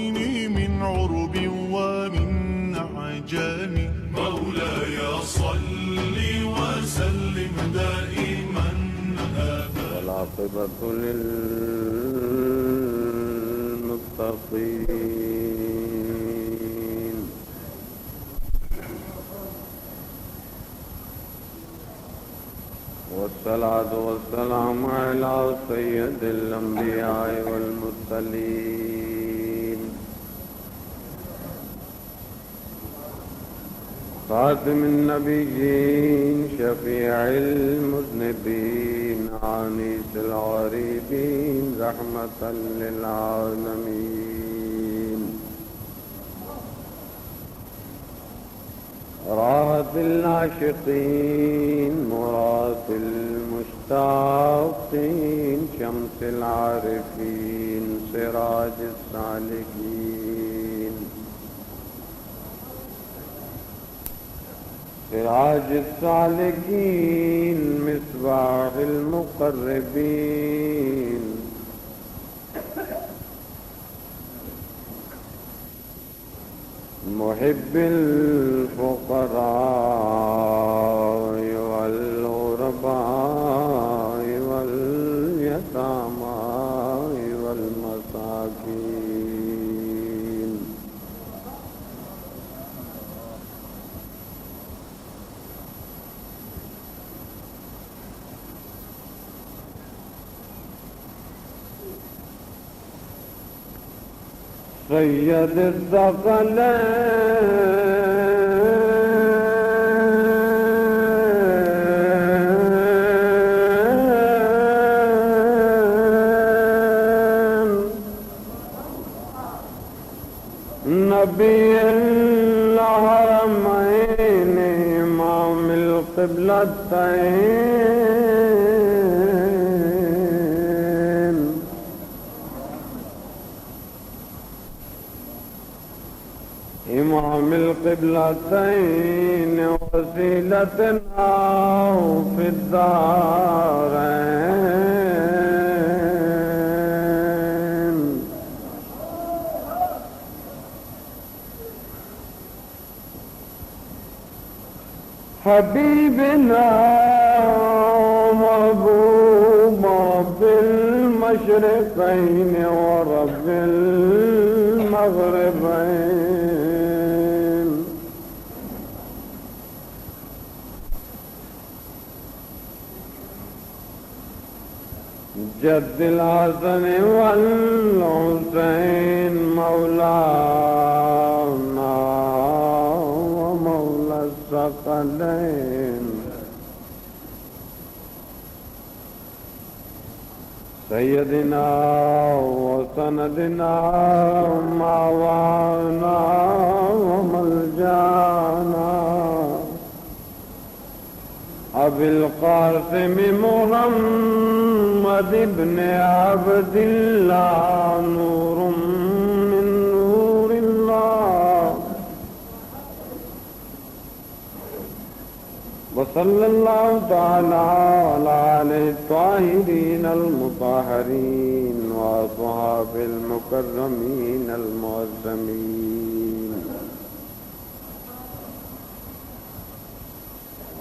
الكونين من عرب ومن عجم. مولاي صل وسلم دائما أبدا. والعاقبة للمتقين. والصلاة والسلام على سيد الأنبياء والمرسلين خاتم النبيين شفيع المذنبين عنيس الغريبين رحمة للعالمين راحة العاشقين مراد المشتاقين شمس العارفين سراج السالكين سراج السالكين مصباح المقربين محب الفقراء والغرباء واليتامى والمساكين سيد الثقلين نبي الحرمين إمام القبلتين إمام القبلتين وسيلتنا في الدارين حبيبنا محبوبا بالمشرقين ورب المغربين جد الحسن والحسين مولانا ومولى الثقلين سيدنا وسندنا ومعوانا وملجانا أبي القاسم محمد بن عبد الله نور من نور الله وصلى الله تعالى على آله الطاهرين المطهرين وأصحاب المكرمين المعظمين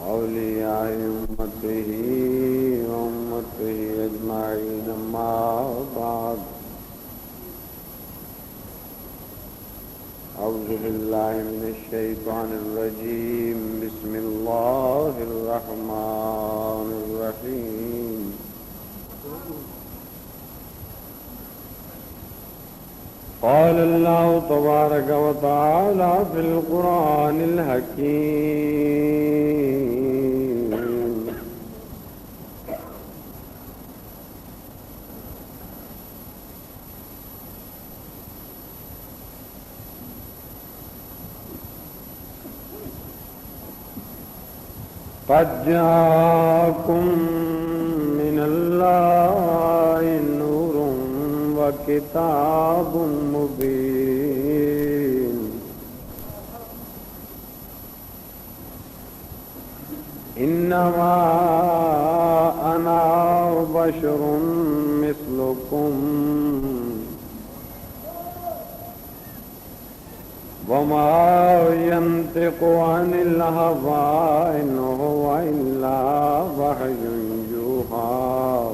أولياء أمته وأمته أجمعين ما بعد أعوذ بالله من الشيطان الرجيم بسم الله الرحمن الرحيم قال الله تبارك وتعالى في القرآن الحكيم قد جاءكم من الله نور وكتاب مبين إنما أنا بشر مثلكم وما ينطق عن الهوى إن هو إلا وحي يوحى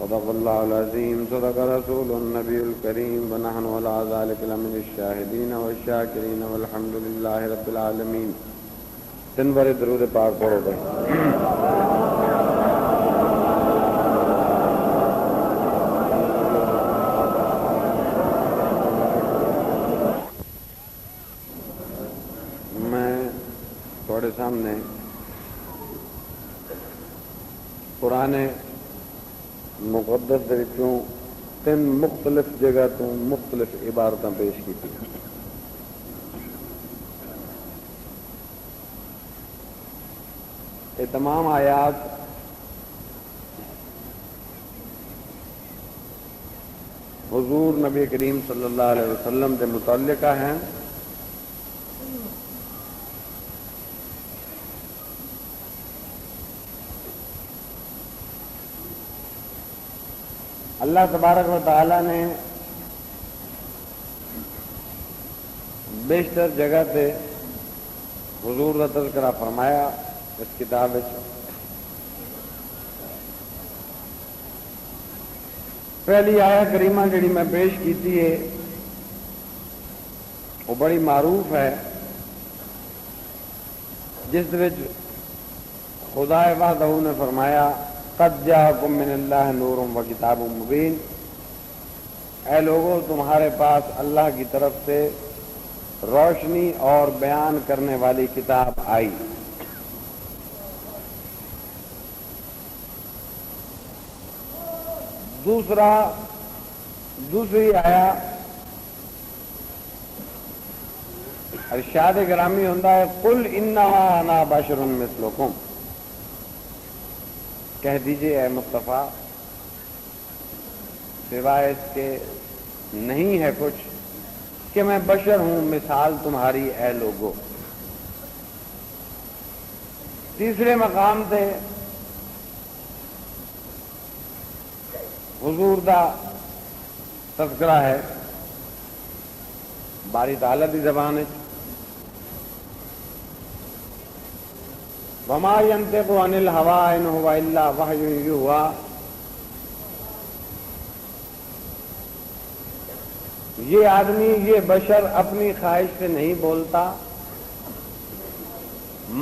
صدق الله العظيم صدق رسول النبي الكريم ونحن على ذلك لمن الشاهدين والشاكرين والحمد لله رب العالمين. 3 بار درود پاک پڑھو بھائی. تھوڑے سامنے قرآن مقدس دے وچوں 3 مختلف جگہ تو مختلف عبارتاں پیش کی تھی. یہ تمام آیات حضور نبی کریم صلی اللہ علیہ وسلم کے متعلقہ ہیں. اللہ تبارک و تعالی نے بیشتر جگہ تے حضور کا تذکرہ فرمایا اس کتاب میں. پہلی آیت کریمہ جڑی میں پیش کیتی ہے وہ بڑی معروف ہے، جس وچ خدا وحدہ نے فرمایا قد جاءکم من اللہ نور و کتاب مبین. اے لوگوں، تمہارے پاس اللہ کی طرف سے روشنی اور بیان کرنے والی کتاب آئی. دوسری آیا ارشاد گرامی ہوتا ہے قل انما انا بشر مثلکم. کہہ دیجئے اے مصطفیٰ، سوائے اس کے نہیں ہے کچھ کہ میں بشر ہوں، مثال تمہاری اے لوگو. تیسرے مقام تے حضور دا تذکرہ ہے باری تعالیٰ دی زبان. وما ينطق عن الهوى إن هو إلا وحي يوحى. یہ آدمی، یہ بشر اپنی خواہش سے نہیں بولتا،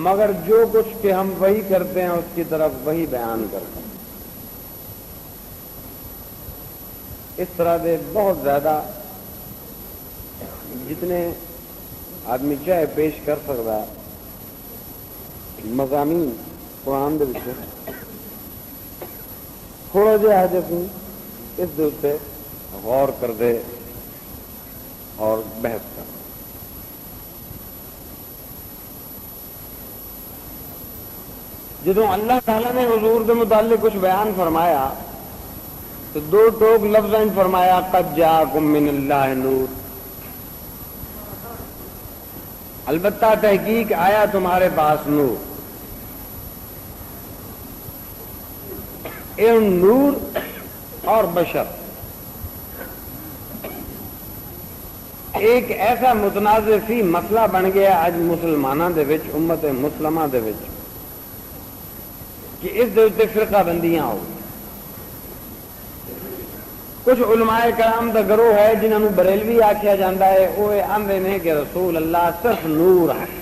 مگر جو کچھ کہ ہم وہی کرتے ہیں اس کی طرف وہی بیان کرتے ہیں. اس طرح دے بہت زیادہ جتنے آدمی چاہے پیش کر سکتا ہے مضامین قرآن دے وچ تھوڑا جہا اج اسی اس دے اوتے غور کر دے اور بحث کر. جدوں اللہ تعالیٰ نے حضور دے متعلق کچھ بیان فرمایا تو 2 ٹوک لفظاں فرمایا قد جاءکم من اللہ نور. البتہ تحقیق آیا تمہارے پاس نور. نور اور بشر ایک ایسا متنازع فی مسئلہ بن گیا آج مسلمانوں دے وچ، امت مسلمہ دے وچ، کہ اس دے اوتے فرقہ بندیاں ہو. کچھ علماء کرام دا گروہ ہے جنہوں نے بریلوی آکھیا جاتا ہے، وہ آندے نے کہ رسول اللہ صرف نور ہے.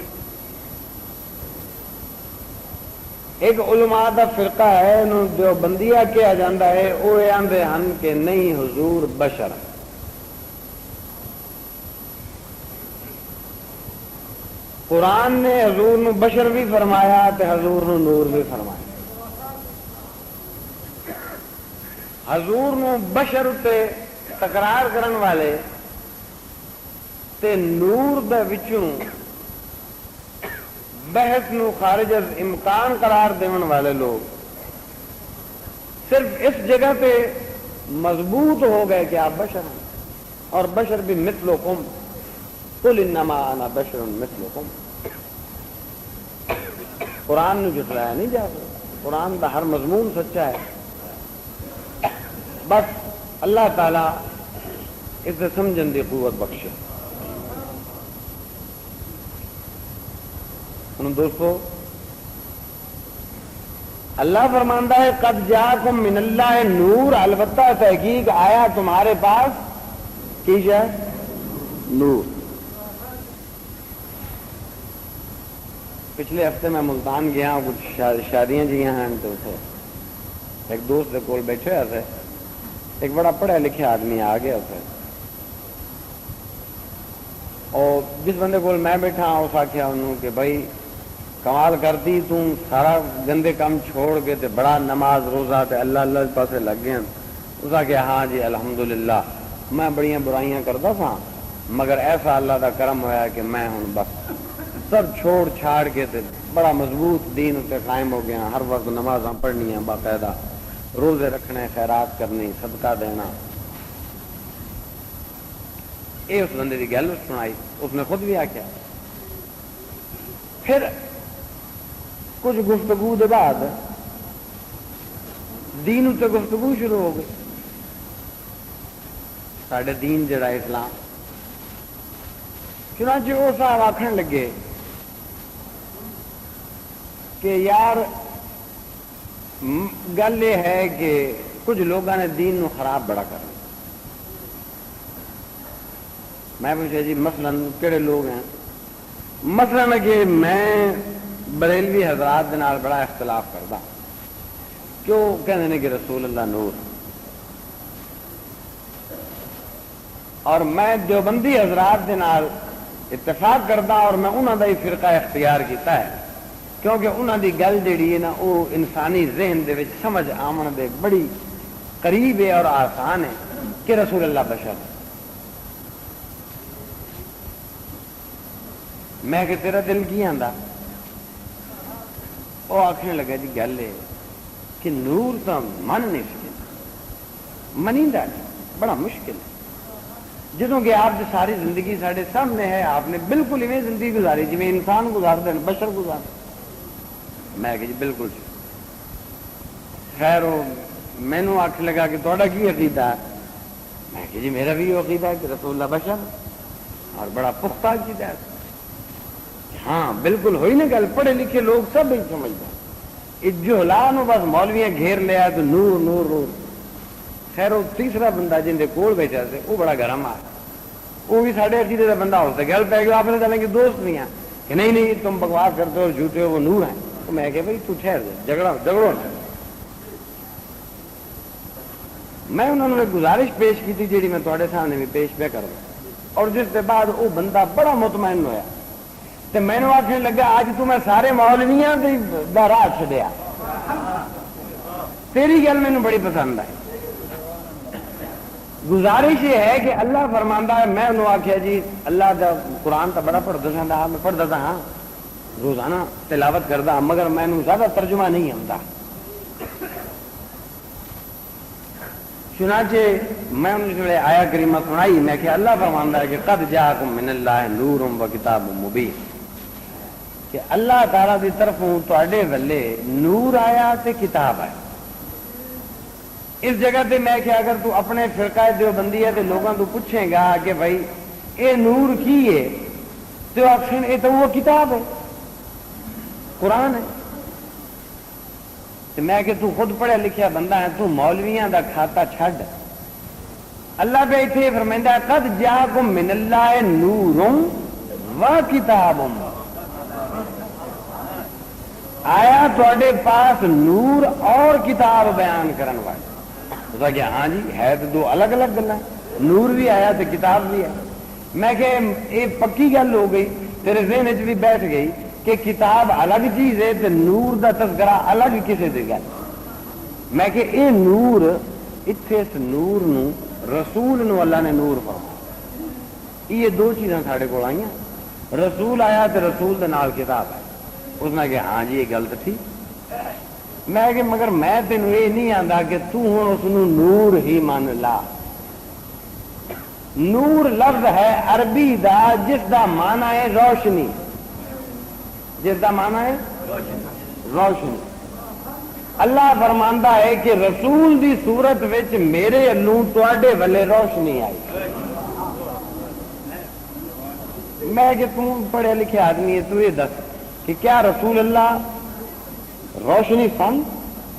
ایک علماء دا فرقہ ہے انہوں جو بندیہ کیا جاتا ہے، وہ آندے ہن کہ نہیں، حضور بشر ہے. قرآن نے حضور نو بشر بھی فرمایا تے حضور نو نور بھی فرمایا. حضور نو بشر تے تکرار کرن والے تے نور دے وچوں بحث نو خارج از امکان قرار دیون والے لوگ صرف اس جگہ پہ مضبوط ہو گئے کہ آپ بشر ہیں، اور بشر بھی مثلکم قل انما انا بشر مثلکم. قرآن نو جھٹلایا نہیں جا سکتا، قرآن دا ہر مضمون سچا ہے. بس اللہ تعالیٰ اسے سمجھن دی قوت بخشے۔ دوستو اللہ فرماندہ ہے قد جاءکم من اللہ نور، البتہ تحقیق آیا تمہارے پاس کی جائے نور۔ پچھلے ہفتے میں ملتان گیا ہوں، کچھ شادیاں جی ہیں تو اسے ایک دوست کے کول بیٹھے ہوئے تھے، ایک بڑا پڑھا لکھا آدمی آ گیا اسے، اور جس بندے کول میں بیٹھا ہوں اس آخیا انہوں کہ بھائی کمال کرتی تم سارا گندے کام چھوڑ کے تے بڑا نماز روزہ تے اللہ اللہ کے پاسے لگ گیا۔ اس آخیا ہاں جی الحمدللہ میں بڑیاں برائیاں کرتا تھا مگر ایسا اللہ کا کرم ہوا کہ میں ہوں بس سب چھوڑ چھاڑ کے تے بڑا مضبوط دین تے قائم ہو گیا، ہر وقت نمازاں پڑھنیاں باقاعدہ، روزے رکھنے، خیرات کرنی، صدقہ دینا۔ یہ اس بندے کی گل سنائی، اس نے خود بھی آخیا۔ پھر کچھ گفتگو دے بعد دین تے گفتگو شروع ہو گئی، ساڈے دین جڑا اسلام۔ چنانچہ وہ صاحب آخر لگے کہ یار گل یہ ہے کہ کچھ لوگوں نے دین نو خراب بڑا کرنا۔ میں پوچھا جی مثلاً کہڑے لوگ ہیں؟ مثلاً کہ میں بریلوی حضرات دے نال بڑا اختلاف کرتا، کیوں کہتے ہیں کہ رسول اللہ نور، اور میں دیوبندی حضرات دے نال اتفاق کرتا اور میں انہوں کا ہی فرقہ اختیار کیتا ہے، کیونکہ انہوں دی گل جیڑی ہے نا وہ انسانی ذہن دے وچ سمجھ آمن دے بڑی قریب ہے اور آسان ہے کہ رسول اللہ بشر۔ میں کہ تیرا دل کی آندا؟ وہ آخنے لگا جی گل ہے کہ نور تو من نہیں سکتا، منیندہ نہیں، بڑا مشکل ہے، جدوں کہ آپ کی ساری زندگی سارے سامنے ہے، آپ نے بالکل ایویں زندگی گزاری جی انسان گزارتے ہیں، بشر گزارتے۔ میں کہ جی بالکل خیر وہ مینو آخ لگا کہ تھوڑا کی عقیدہ ہے؟ میں کہ جی میرا بھی یہ عقیدہ ہے کہ رسول اللہ بشر اور بڑا پختہ عقیدہ ہے۔ ہاں بالکل ہوئی نا گل، پڑھے لکھے لوگ سب ہی سمجھتے ہیں، جہلان بس مولویاں گھیر لیا تو نور نور نور۔ خیر وہ تیسرا بندہ جن کے کول بیٹھا سے وہ بڑا گرم آیا، وہ بھی ساڑھے عقیدے کا بندہ ہوتا ہے، گل پہ گیا آپ نے چلیں کہ دوست نہیں ہیں کہ نہیں نہیں تم بکواس کرتے ہو جھوٹے ہو وہ نور ہیں۔ تو میں کہ بھائی تو ٹھہر جائے، جھگڑو نہ۔ میں انہوں نے گزارش پیش کی تھی جیڑی میں تھوڑے سامنے بھی پیش پہ کروں، اور جس کے بعد وہ بندہ بڑا مطمئن ہوا تو میں نے آخنے لگا آج تو میں سارے مولویاں دا راہ چھڈیا، تیری گل مینوں بڑی پسند ہے۔ گزارش یہ ہے کہ اللہ فرماندا ہے، میں انہوں آخیا جی اللہ دا قرآن تو بڑا پڑھتا تھا، میں پڑھتا تھا ہاں روزانہ تلاوت کرتا، مگر میں زیادہ ترجمہ نہیں آتا۔ چنانچہ میں انہوں نے آیا کریمہ سنائی، میں کہ اللہ فرماندا ہے کہ قد جاءکم من اللہ نور و کتاب مبین، کہ اللہ تعالیٰ کی طرفوں تواڈے ولے نور آیا تے کتاب آیا۔ اس جگہ تے میں کہ اگر تو اپنے فرقہ دیوبندی ہے تو لوگوں تو پوچھیں گا کہ بھائی اے نور کی ہے تو آخر اے تو وہ کتاب ہے، قرآن ہے۔ تو میں کہ تو خود پڑھا لکھا بندہ ہے، تو مولویاں دا کھاتا چھڈ، اللہ پہ اتنے فرمائندا ہے قد جاءکم من اللہ نور و کتاب، آیا تواڈے پاس نور اور کتاب بیان کرن والے۔ اس کہ ہاں جی ہے تو دو الگ الگ گلاں، نور بھی آیا تو کتاب بھی ہے۔ میں کہ یہ پکی گل ہو گئی، تیرے ذہن وچ بھی بیٹھ گئی کہ کتاب الگ چیز ہے تو نور دا تذکرہ الگ کسی دی گل۔ میں کہ اے نور اتنے اس نور نو رسول نو اللہ نے نور فرمایا۔ یہ دو چیزاں ساڈے کول آئیاں، رسول آیا تو رسول دے نال کتاب ہے۔ اس نے کہ ہاں جی یہ گل تو تھی۔ میں کہ مگر میں تینوں یہ نہیں آندا کہ تو ہن اس نو نور ہی مان لا۔ نور لفظ ہے عربی دا جس دا معنی ہے روشنی، جس دا معنی ہے روشنی۔ اللہ فرماندا ہے کہ رسول دی صورت وچ میرے اللہ تواڈے ولے روشنی آئی. میں کہ تم پڑھے لکھے آدمی ہے، تو یہ دس کہ کیا رسول اللہ روشنی سن؟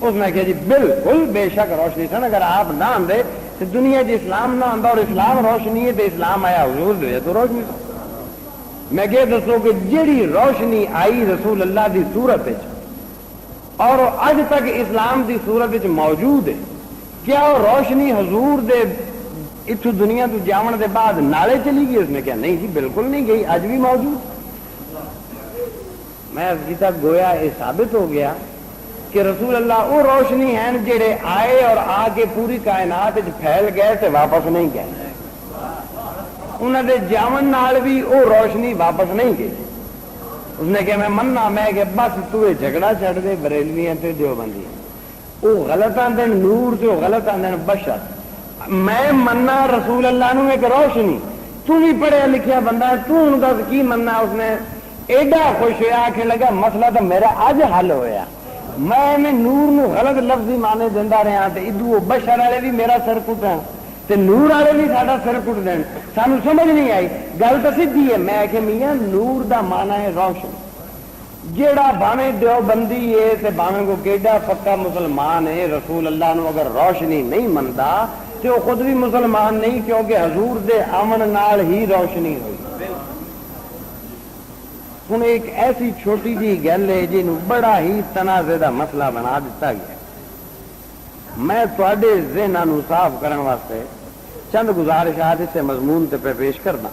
اس نے کہا جی بالکل بے شک روشنی سن. اگر آپ نہ آندے تو دنیا جی اسلام نہ آندا، اور اسلام روشنی ہے تو اسلام آیا حضور دے تو روشنی سن. میں کہ دسو کہ جیڑی روشنی آئی رسول اللہ دی صورت وچ اور اج تک اسلام دی صورت وچ موجود ہے، کیا وہ روشنی حضور دے اتو دنیا تو جاون دے بعد نالے چلی گئی؟ اس نے کہا نہیں جی بالکل نہیں گئی، اج بھی موجود. میں اب تک گویا یہ ثابت ہو گیا کہ رسول اللہ وہ روشنی ہیں جڑے آئے اور آ کے پوری کائنات پھیل گئے تے واپس نہیں گئے. انہوں نے جاون نال بھی وہ روشنی واپس نہیں گئی. اس نے کہا میں مننا، میں کہ بس تو جھگڑا چھڑ دے بریلویاں تے دیوبندیاں، وہ غلط آندے نور تے غلط آندے بشر. میں مننا رسول اللہ نو ایک روشنی. تو بھی پڑھیا لکھیا بندہ ہے، تو ان کا کی مننا؟ اس نے ایڈا خوش ہوا، آخر لگا مسئلہ تو میرا اج حل ہویا. میں نور نو غلط لفظی مانے دینا رہا تے ادو بشر والے بھی میرا سر کٹن تے نور والے بھی ساڈا سر کٹ دین. سانو سمجھ نہیں آئی. گل تو سیدھی ہے. میں کہ میاں نور دا مانا ہے روشن. جیڑا باویں دیوبندی ہے تے باویں کو کیڈا پکا مسلمان ہے، رسول اللہ نو اگر روشنی نہیں مندا تے وہ خود بھی مسلمان نہیں، کیونکہ حضور دے آمن نال ہی روشنی ہوئی. ہوں ایک ایسی چھوٹی جی گل ہے جنہوں بڑا ہی تنازع دا مسئلہ بنا دیتا گیا. میں تواڈے ذہناں صاف کرن واسطے چند گزارشات اس مضمون تے پیش کرنا.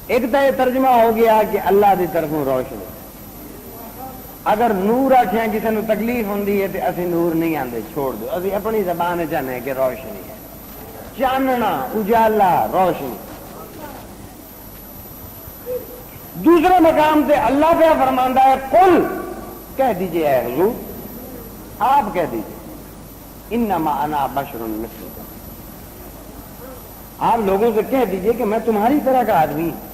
ایک تو یہ ترجمہ ہو گیا کہ اللہ دی طرفوں روشنی. اگر نور آخیا کسی نے تکلیف ہوندی ہے تو اسی نور نہیں آندے، چھوڑ دو. اسی اپنی زبان چاہنے کہ روشنی ہے، چاننا، اجالا، روشنی. دوسرے مقام سے اللہ پہ فرماندا ہے قل، کہہ دیجئے اے حضور، آپ کہہ دیجئے انما انا بشر مثلکم، آپ لوگوں سے کہہ دیجئے کہ میں تمہاری طرح کا آدمی ہوں.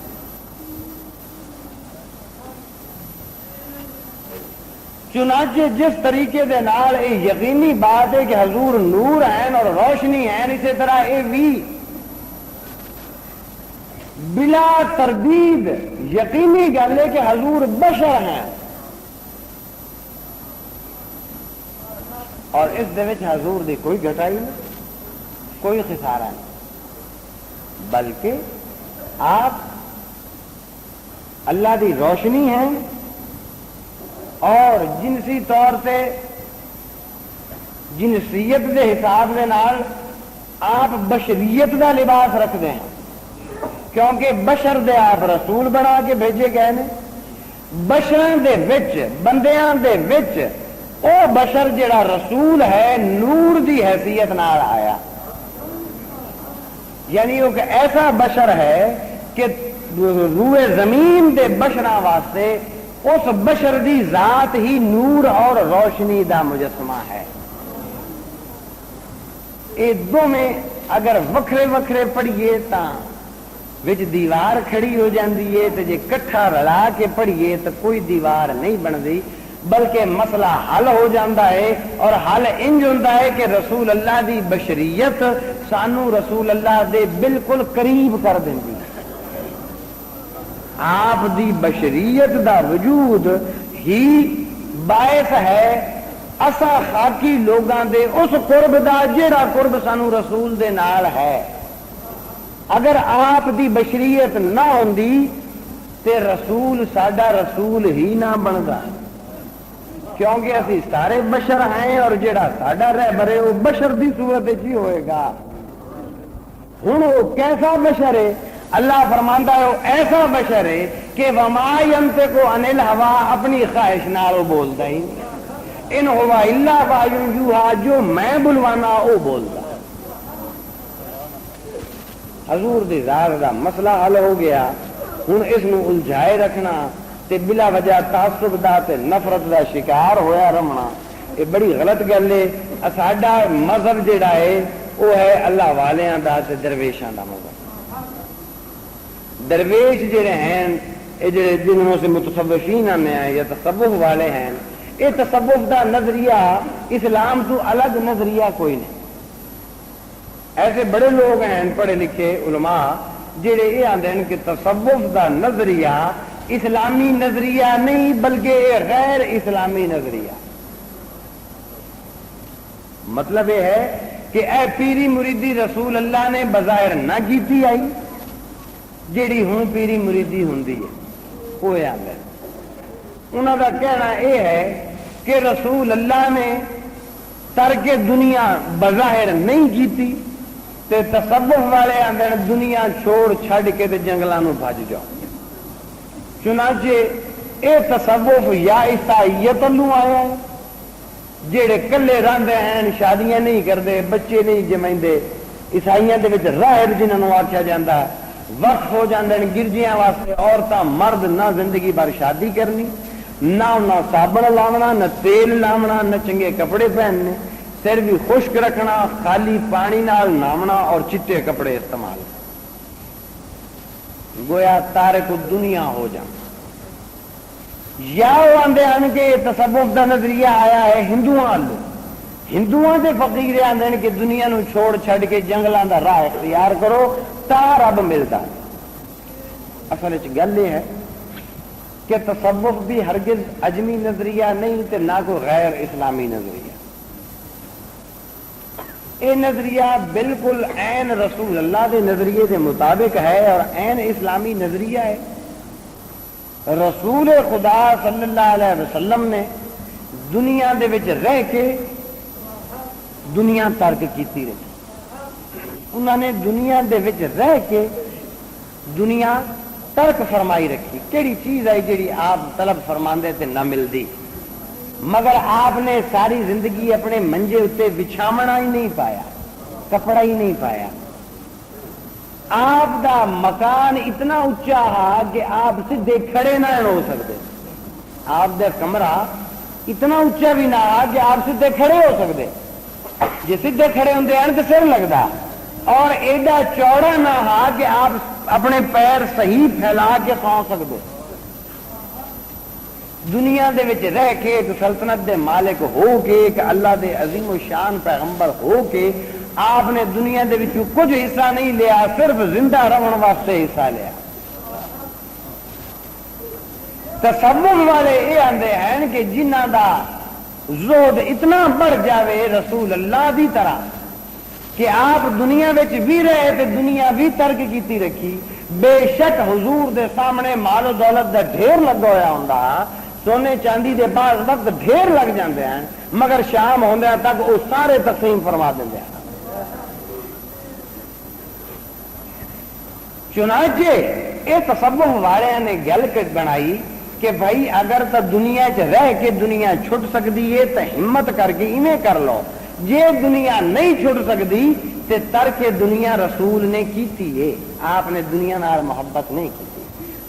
چنانچہ جس طریقے دے نال یہ یقینی بات ہے کہ حضور نور ہیں اور روشنی ہیں، اسی طرح یہ بھی بلا تردید یقینی گل ہے کہ حضور بشر ہیں، اور اس دے وچ حضور دی کوئی گھٹائی نہیں، کوئی خسارہ نہیں، بلکہ آپ اللہ دی روشنی ہیں اور جنسی طور سے جنسیت دے حساب دے نال آپ بشریت دا لباس رکھتے ہیں، کیونکہ بشر دے آپ رسول بنا کے بھیجے گئے نے. بشراں دے وچ، بندیاں دے وچ او بشر جڑا رسول ہے نور دی حیثیت نال آیا، یعنی وہ ایسا بشر ہے کہ روئے زمین دے بشراں واسطے اس بشر دی ذات ہی نور اور روشنی دا مجسمہ ہے. یہ دونوں اگر وکھرے وکھرے پڑھیے تا وچ دیوار کھڑی ہو جاندی ہے، تو جے کٹھا رلا کے پڑھیے تو کوئی دیوار نہیں بندی، بلکہ مسئلہ حل ہو جاندہ ہے. اور حل انج ہوندا ہے کہ رسول اللہ دی بشریت سانو رسول اللہ دے بالکل قریب کر دیندی. آپ دی بشریت دا وجود ہی باعث ہے اسا خاکی لوگاں دے اس قرب دا جیڑا قرب سانو رسول دے نال ہے. اگر آپ دی بشریت نہ ہوندی تے رسول ساڈا رسول ہی نہ بندا، کیونکہ اسی سارے بشر ہیں اور جڑا ساڈا رہبر ہے وہ بشر دی صورت ہی ہوئے گا. ہن وہ کیسا بشر ہے؟ اللہ فرماندا ہے وہ ایسا بشر ہے کہ وما ينطق عن الهوى، اپنی خواہش نال وہ بولدا ہی نہیں. ان هو الا وحی یوحی، جو میں بلوانا وہ بولدا. حضور دی ذات دا مسئلہ حل ہو گیا. ہن اس نو الجھائے رکھنا تے بلا وجہ تعصب دا تے نفرت دا شکار ہویا رہنا یہ بڑی غلط گل ہے. ساڈا مذہب جڑا ہے وہ ہے اللہ والیاں دا تے درویشاں دا مذہب. درویش جڑے ہیں یہ جڑے جنہوں سے متصوفین آنے ہیں یا تصوف والے ہیں، یہ تصوف دا نظریہ اسلام تو الگ نظریہ کوئی نہیں. ایسے بڑے لوگ ہیں پڑھے لکھے علماء جڑے یہ آتے ہیں کہ تصوف دا نظریہ اسلامی نظریہ نہیں بلکہ یہ غیر اسلامی نظریہ. مطلب یہ ہے کہ اے پیری مریدی رسول اللہ نے بظاہر نہ کیتی آئی جیڑی ہوں پیری مریدی ہوندی ہے وہ آدھے. انہوں کا کہنا یہ ہے کہ رسول اللہ نے ترک دنیا بظاہر نہیں کیتی تے تصوف والے آدھے دنیا چھوڑ چھڑ کے تے جنگلاں نو بھج جاؤ. چنانچہ اے تصوف یا عیسائیت نو آیا ہے جڑے کلے رہندے ہیں شادیاں نہیں کرتے بچے نہیں جمائندے. عیسائیاں دے وچ راہب جنہاں نو آکھیا جاندا وقف ہو جاندے ہیں گرجیاں واسطے عورتاں مرد نہ زندگی بھر شادی کرنی نہ صابن لاونا نہ تیل لاونا نہ چنگے کپڑے پہننے سر بھی خشک رکھنا خالی پانی نال نامنا اور چٹے کپڑے استعمال گویا تارک دنیا ہو جانا. یا وہ آندے ہیں کہ تصوف دا نظریہ آیا ہے ہندوؤں سے فقیر آندے ہیں کہ دنیا نو چھوڑ چھڑ کے جنگلاں دا راہ اختیار کرو تا رب ملتا. اصل گل یہ ہے کہ تصوف بھی ہرگز اجمی نظریہ نہیں تے نہ کوئی غیر اسلامی نظریہ. یہ نظریہ بالکل عین رسول اللہ کے نظریے کے مطابق ہے اور عین اسلامی نظریہ ہے. رسول خدا صلی اللہ علیہ وسلم نے دنیا دے وچ رہ کے دنیا ترک کیتی رہی. انہوں نے دنیا دے وچ رہ کے دنیا ترک فرمائی رکھی. کیڑی چیز ہے جیڑی آپ طلب فرماندے تے نہ ملدی مگر آپ نے ساری زندگی اپنے منجے اتنے بچھاونا ہی نہیں پایا کپڑا ہی نہیں پایا. آپ دا مکان اتنا اچا ہے کہ آپ سیدھے کھڑے نہ ہو سکتے. آپ دا کمرہ اتنا اچا بھی نہ ہے کہ آپ سیدھے کھڑے ہو سکتے. جی سیدھے کھڑے ہوندے ہیں تو سر لگتا اور ایڈا چوڑا نہ ہے کہ آپ اپنے پیر صحیح پھیلا کے سو سکتے. دنیا دے وچ رہ کے ایک سلطنت دے مالک ہو کے ایک اللہ دے عظیم و شان پیغمبر ہو کے آپ نے دنیا دے وچ کچھ حصہ نہیں لیا صرف زندہ رہن واسطے حصہ لیا. تصوف والے یہ آندے ہیں کہ جنہ دا زہد اتنا بڑھ جاوے رسول اللہ دی طرح کہ آپ دنیا وچ بھی رہے تے دنیا بھی ترک کیتی رکھی. بے شک حضور دے سامنے مال و دولت دا ڈھیر لگا ہوا ہوندا سونے چاندی دے بعض وقت ڈھیر لگ جاندے ہیں مگر شام ہوندے تک وہ سارے تقسیم فرما دیندے ہیں. چنانچہ یہ تصوف والے نے گل بنائی کہ بھائی اگر تو دنیا چ رہ کے دنیا چھٹ سکتی ہے تو ہمت کر کے ایویں کر لو. جے دنیا نہیں چھٹ سکتی تو ترک دنیا رسول نے کیتی ہے. آپ نے دنیا نال محبت نہیں کی.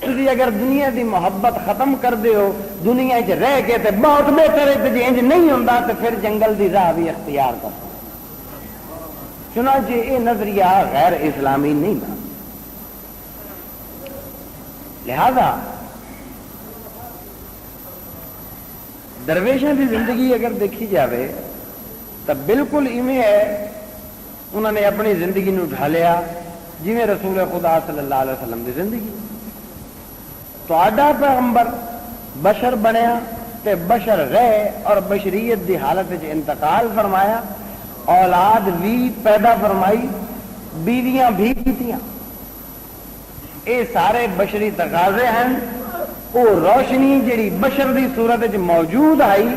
تسی اگر دنیا دی محبت ختم کر دیو دنیا چ رہ کے تے بہت بہتر ہے. جے انج نہیں ہوندا تو پھر جنگل دی راہ بھی اختیار کر. چنانچہ یہ نظریہ غیر اسلامی نہیں بنا. لہذا درویشوں کی زندگی اگر دیکھی جاوے تو بالکل ایویں ہے انہوں نے اپنی زندگی نو ڈھالیا جویں رسول خدا صلی اللہ علیہ وسلم کی زندگی. تو آڈا پیغمبر بشر بنیا تے بشر رہے اور بشریت دی حالت وچ انتقال فرمایا. اولاد بھی پیدا فرمائی بیویاں بھی کیتیاں. اے سارے بشری تقاضے ہیں. وہ روشنی جڑی بشر دی صورت وچ موجود آئی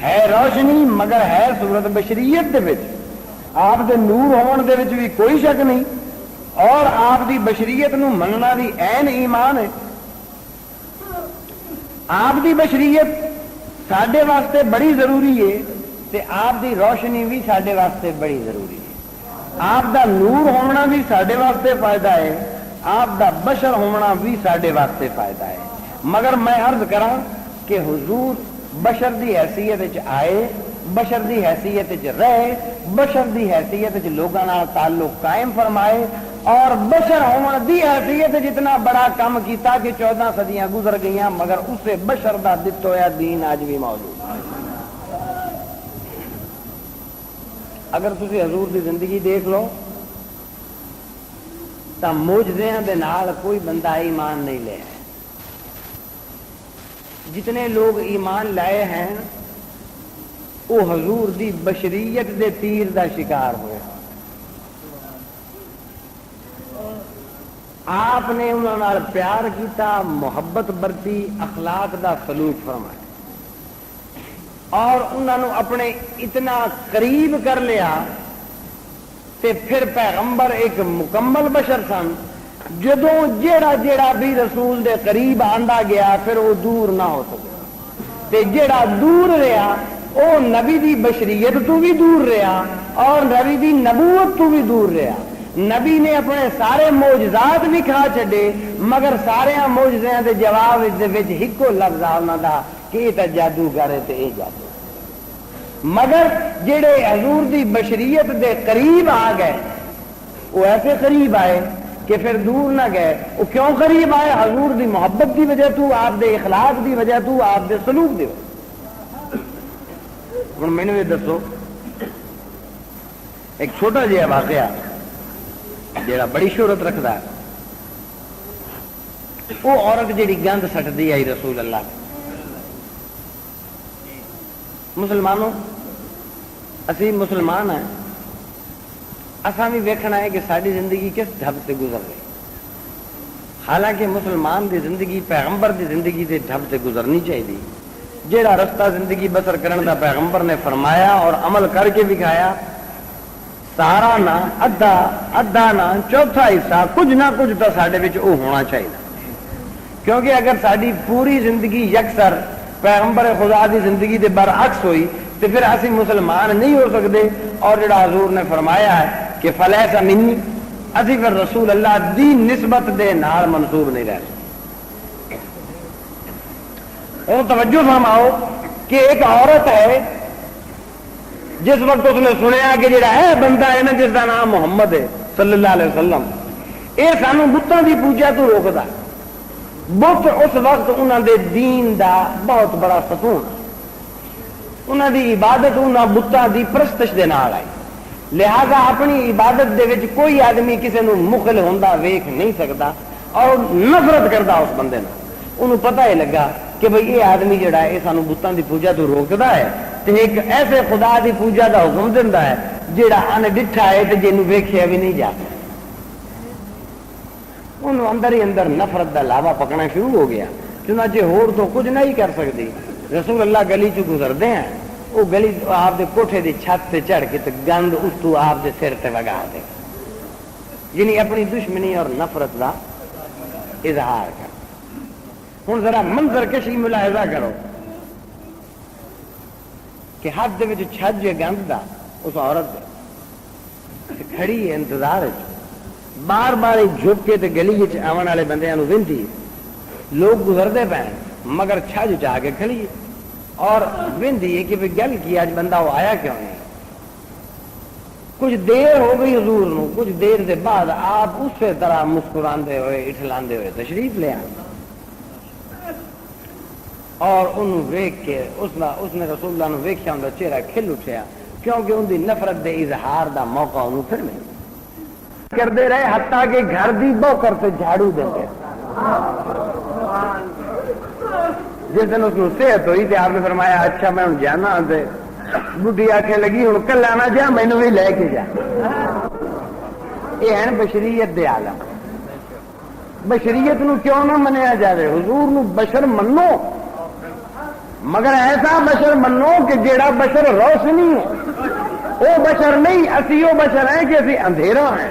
ہے روشنی مگر ہے صورت بشریت دے وچ. آپ دے نور ہون دے وچ بھی کوئی شک نہیں اور آپ دی بشریت نو مننا بھی عین ایمان ہے. آپ دی بشریت ساڈے واسطے بڑی ضروری ہے تے آپ دی روشنی بھی ساڈے واسطے بڑی ضروری ہے. آپ دا نور ہونا بھی ساڈے واسطے فائدہ ہے. آپ دا بشر ہونا بھی ساڈے واسطے فائدہ ہے. مگر میں عرض کراں کہ حضور بشر دی حیثیت وچ آئے بشر دی حیثیت وچ رہے بشر دی حیثیت وچ لوگاں نال تعلق قائم فرمائے اور بشر ہونے دی حیثیت جتنا بڑا کام کیتا کہ 14 صدیاں گزر گئیاں مگر اس سے بشر دا دت ہویا دین آج بھی موجود ہے۔ اگر تسی حضور دی زندگی دیکھ لو تو معجزیاں دے نال کوئی بندہ ایمان نہیں لے، جتنے لوگ ایمان لائے ہیں وہ حضور دی بشریت دے تیر دا شکار ہوئے، آپ نے انہوں نے پیار کیتا، محبت برتی، اخلاق دا سلوک فرمایا اور انہوں نے اپنے اتنا قریب کر لیا تے پھر پیغمبر ایک مکمل بشر سن، جدوں جیڑا جیڑا بھی رسول دے قریب آندا گیا پھر وہ دور نہ ہو سکے تے جیڑا دور رہا وہ نبی دی بشریت تو بھی دور رہا اور نبی دی نبوت تو بھی دور رہا۔ نبی نے اپنے سارے معجزات بھی کھا چھڈے مگر سارے معجزیاں دے جواب دے وچ ہکو لفظ آنا دا کہ یہ تے جادوگر ہے تے اے جادو، مگر جڑے حضور دی بشریت دے قریب آ گئے وہ ایسے قریب آئے کہ پھر دور نہ گئے۔ وہ کیوں قریب آئے؟ حضور دی محبت دی وجہ تو، آپ دے اخلاق دی وجہ تو، آپ دے سلوک دی وجہ۔ ہن مینوں یہ دسو ایک چھوٹا جہا واقعہ جڑا بڑی شہرت رکھدا ہے، وہ عورت جڑی گند سٹدی آئی رسول اللہ۔ مسلمانوں اسی مسلمان ہیں، اساں بھی ویکھنا ہے کہ ساری زندگی کس ڈھب سے گزر رہی، حالانکہ مسلمان دی زندگی پیغمبر دی زندگی دے ڈھب سے گزرنی چاہیے۔ جیڑا رستہ زندگی بسر کرنے دا پیغمبر نے فرمایا اور عمل کر کے دکھایا، سارا نہ ادھا ادھا نہ چوتھا حصہ کچھ نہ کچھ تو سارے وچ او ہونا چاہیے، کیونکہ اگر ساری پوری زندگی یکسر پیغمبر خدا دی زندگی دے برعکس ہوئی تو پھر اسی مسلمان نہیں ہو سکتے، اور جڑا حضور نے فرمایا ہے کہ فلیس منی، اسی پھر رسول اللہ دی نسبت دے نال منسوب نہیں رہ سکتے۔ اور توجہ فرماؤ کہ ایک عورت ہے جس وقت اس نے سنیا کہ جڑا ہے بندہ ہے نا جس کا نام محمد ہے صلی اللہ علیہ وسلم، یہ سانو بتوں کی پوجا تو روکتا، بت اس وقت انہوں دے دین دا بہت بڑا ستون، انہوں دی عبادت انہوں بتوں دی پرستش دے نال آئی، لہذا اپنی عبادت دے وچ کوئی آدمی کسی نو مخل ہوندا ویکھ نہیں سکتا اور نفرت کرتا اس بندے نے۔ انہوں پتہ ہی لگا کہ بھئی یہ آدمی جڑا ہے یہ سانو بتوں دی پوجا تو روکتا ہے تے ایک ایسے خدا دی پوجا دا حکم دیندا ہے جڑا ان ڈٹھا ہے تے جنوں ویکھیا بھی نہیں جا سکتا۔ انہوں اندر ہی اندر نفرت دا لاوا پکنا شروع ہو گیا، چنانچہ ہور تو کچھ نہیں کر سکتی۔ رسول اللہ گلی چ گزرتے ہیں، وہ گلی آپ دے کوٹھے دی چھت تے چڑھ کے تے گند اس تو آپ دے سر تے وگا دے، یعنی اپنی دشمنی اور نفرت دا اظہار کر۔ ہوں ذرا منظر کشی ملاحظہ کرو کہ ہاتھ دے وچ چھج گند دا اس عورت دے کھڑی ہے انتظار وچ، بار بار جھک کے تے گلی وچ آون والے بندیاں نوں وندی، لوگ گزرتے پے مگر چھج جا کے کھڑی اور وندی ہے کہ گل کی اج بندہ وہ آیا کیوں نہیں۔ کچھ دیر ہو گئی حضور نو، کچھ دیر دے بعد آپ اسی طرح مسکراندے ہوئے اٹھلاندے ہوئے تشریف لے آئے اور انہوں ویکھ کے اس نے رسول اللہ نو ویکھیا، ان دا چہرہ کھل اٹھیا، کیونکہ ان دی نفرت دے اظہار دا موقع انہوں پھر مل کرتے رہے، حتیٰ کہ گھر دی بوکر سے جھاڑو دیں گے۔ جس دن اس کو صحت ہوئی تو آپ نے فرمایا اچھا میں ہوں جانا، بڈھی آخے لگی ہوں کل آنا جا، مینو بھی لے کے جا۔ یہ ہے بشریت دے عالم۔ بشریت نو کیوں نہ منیا جائے؟ حضور نو بشر منو، مگر ایسا بشر منو کہ جیڑا بشر روشنی ہو، وہ بشر نہیں، اسی وہ بشر ہے کہ اسی اندھیرا ہے،